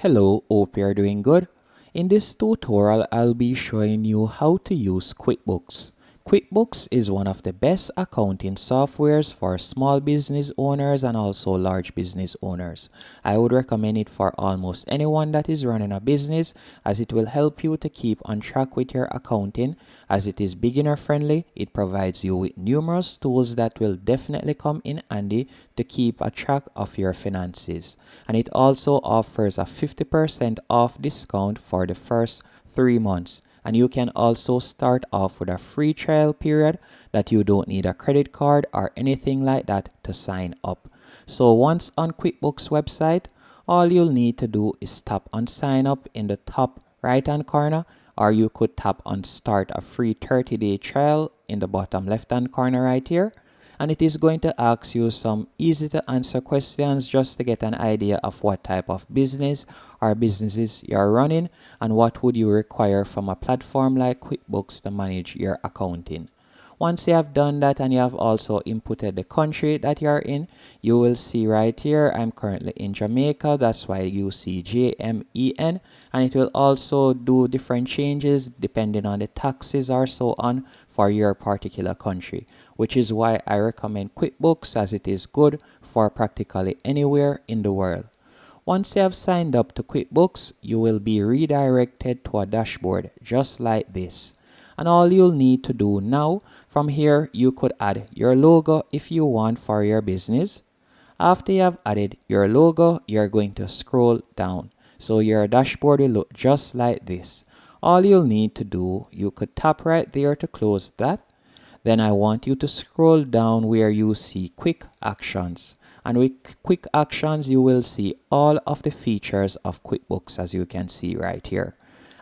Hello, hope you're doing good. In this tutorial, I'll be showing you how to use QuickBooks. QuickBooks is one of the best accounting softwares for small business owners and also large business owners. I would recommend it for almost anyone that is running a business, as it will help you to keep on track with your accounting. As it is beginner friendly, it provides you with numerous tools that will definitely come in handy to keep a track of your finances. And it also offers a 50% off discount for the first 3 months. And you can also start off with a free trial period that you don't need a credit card or anything like that to sign up. So once on QuickBooks website, all you'll need to do is tap on sign up in the top right hand corner, or you could tap on start a free 30-day trial in the bottom left hand corner right here. And it is going to ask you some easy to answer questions just to get an idea of what type of business or businesses you're running and what would you require from a platform like QuickBooks to manage your accounting. Once you have done that and you have also inputted the country that you're in, you will see right here, I'm currently in Jamaica. That's why you see JMEN, and it will also do different changes depending on the taxes or so on for your particular country, which is why I recommend QuickBooks, as it is good for practically anywhere in the world. Once you have signed up to QuickBooks, you will be redirected to a dashboard just like this. And all you'll need to do now, from here, you could add your logo if you want for your business. After you have added your logo, you're going to scroll down. So your dashboard will look just like this. All you'll need to do, you could tap right there to close that. Then I want you to scroll down where you see quick actions. And with quick actions, you will see all of the features of QuickBooks, as you can see right here.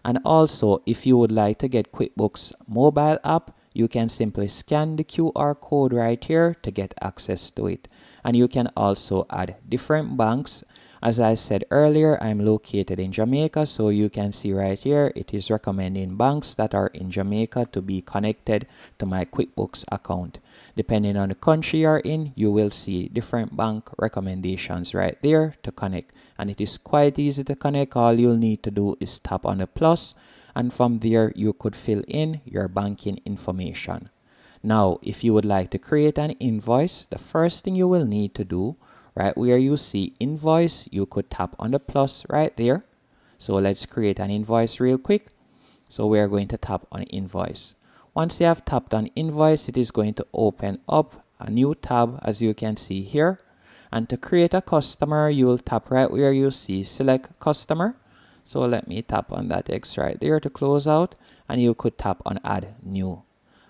And also, if you would like to get QuickBooks mobile app, you can simply scan the QR code right here to get access to it. And you can also add different banks. As I said earlier, I'm located in Jamaica, so you can see right here, it is recommending banks that are in Jamaica to be connected to my QuickBooks account. Depending on the country you're in, you will see different bank recommendations right there to connect. And it is quite easy to connect. All you'll need to do is tap on the plus, and from there you could fill in your banking information. Now, if you would like to create an invoice, the first thing you will need to do, right where you see invoice, you could tap on the plus right there. So let's create an invoice real quick. So we are going to tap on invoice. Once you have tapped on invoice, it is going to open up a new tab, as you can see here. And to create a customer, you will tap right where you see select customer. So let me tap on that X right there to close out, and you could tap on add new.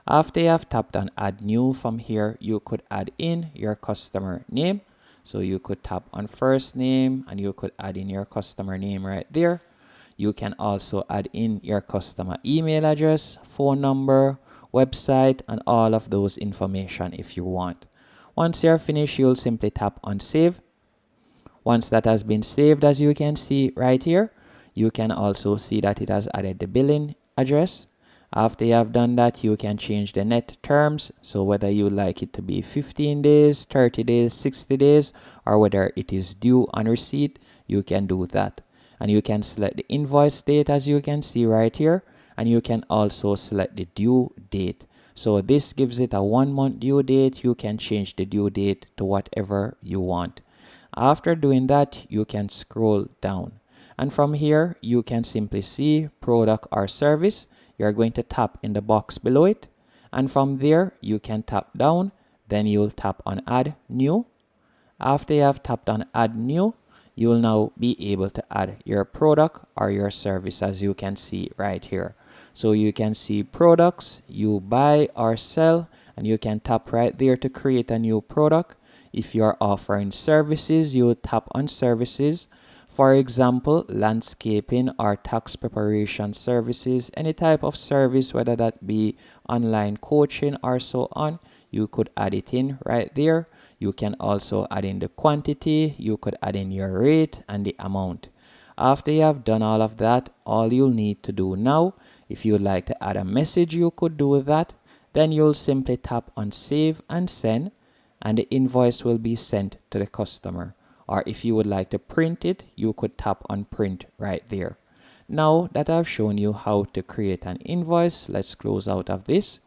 After you have tapped on add new, from here you could add in your customer name. So you could tap on first name and you could add in your customer name right there. You can also add in your customer email address, phone number, website, and all of those information if you want. Once you're finished, you'll simply tap on save. Once that has been saved, as you can see right here, you can also see that it has added the billing address. After you have done that, you can change the net terms. So whether you like it to be 15 days, 30 days, 60 days, or whether it is due on receipt, you can do that. And you can select the invoice date, as you can see right here. And you can also select the due date. So this gives it a 1 month due date. You can change the due date to whatever you want. After doing that, you can scroll down. And from here, you can simply see product or service. You're going to tap in the box below it. And from there, you can tap down. Then you'll tap on add new. After you have tapped on add new, you will now be able to add your product or your service, as you can see right here. So you can see products you buy or sell, and you can tap right there to create a new product. If you're offering services, you tap on services. For example, landscaping or tax preparation services, any type of service, whether that be online coaching or so on, you could add it in right there. You can also add in the quantity, you could add in your rate and the amount. After you have done all of that, all you'll need to do now, if you'd like to add a message, you could do that. Then you'll simply tap on save and send, and the invoice will be sent to the customer. or if you would like to print it, you could tap on print right there. Now that I've shown you how to create an invoice, let's close out of this.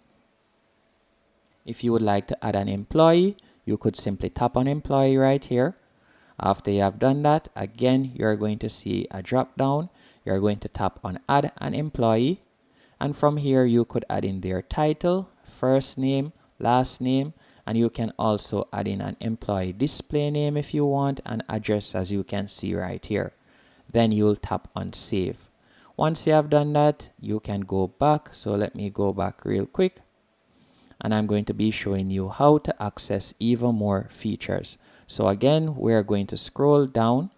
If you would like to add an employee, you could simply tap on employee right here. After you have done that, again, you're going to see a drop down. You're going to tap on add an employee. And from here, you could add in their title, first name, last name, and you can also add in an employee display name if you want, and address as you can see right here. Then you'll tap on save. Once you have done that, you can go back. So let me go back real quick. And I'm going to be showing you how to access even more features. So again, we're going to scroll down,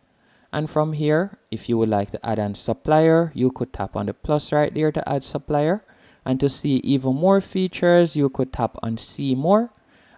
and from here, if you would like to add a supplier, you could tap on the plus right there to add supplier. And to see even more features, you could tap on see more,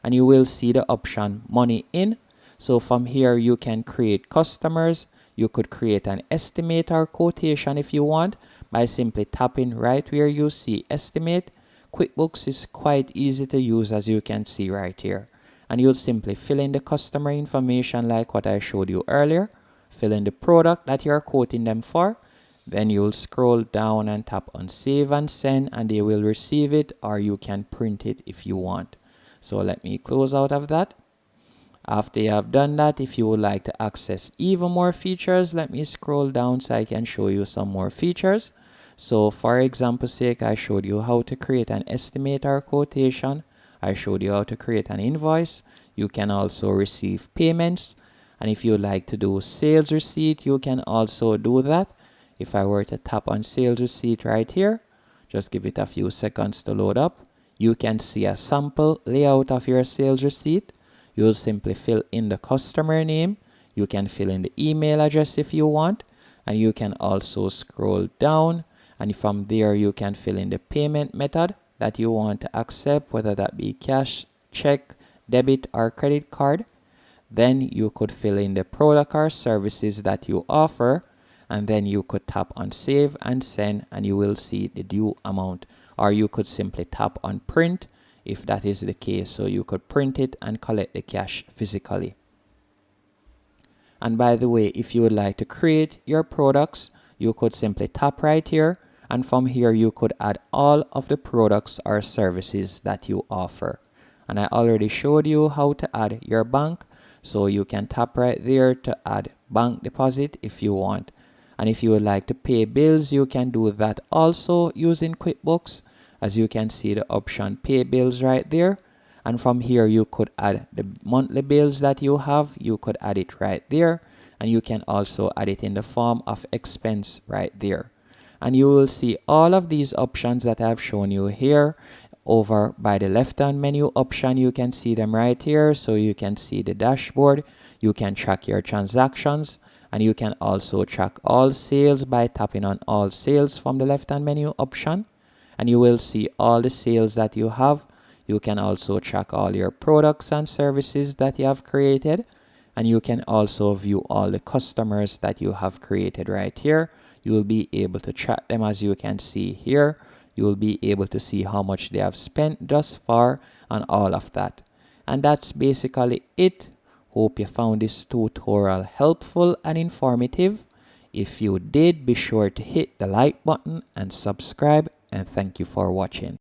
and you will see the option money in. So from here, you can create customers. You could create an estimate or quotation if you want by simply tapping right where you see estimate. QuickBooks is quite easy to use, as you can see right here. And you'll simply fill in the customer information like what I showed you earlier. Fill in the product that you're quoting them for. Then you'll scroll down and tap on save and send, and they will receive it, or you can print it if you want. So let me close out of that. After you have done that, if you would like to access even more features, let me scroll down so I can show you some more features. So for example's sake, I showed you how to create an estimate or quotation. I showed you how to create an invoice. You can also receive payments. And if you would like to do sales receipt, you can also do that. If I were to tap on sales receipt right here, just give it a few seconds to load up. You can see a sample layout of your sales receipt. You'll simply fill in the customer name. You can fill in the email address if you want. And you can also scroll down. And from there, you can fill in the payment method that you want to accept, whether that be cash, check, debit, or credit card. Then you could fill in the product or services that you offer. And then you could tap on save and send, and you will see the due amount. Or you could simply tap on print if that is the case. So you could print it and collect the cash physically. And by the way, if you would like to create your products, you could simply tap right here. And from here, you could add all of the products or services that you offer. And I already showed you how to add your bank. So you can tap right there to add bank deposit if you want. And if you would like to pay bills, you can do that also using QuickBooks. As you can see the option pay bills right there. And from here, you could add the monthly bills that you have. You could add it right there. And you can also add it in the form of expense right there. And you will see all of these options that I've shown you here over by the left hand menu option. You can see them right here. So you can see the dashboard. You can track your transactions. And you can also track all sales by tapping on all sales from the left hand menu option. And you will see all the sales that you have. You can also track all your products and services that you have created. And you can also view all the customers that you have created right here. You will be able to track them, as you can see here. You will be able to see how much they have spent thus far and all of that. And that's basically it. Hope you found this tutorial helpful and informative. If you did, be sure to hit the like button and subscribe, and thank you for watching.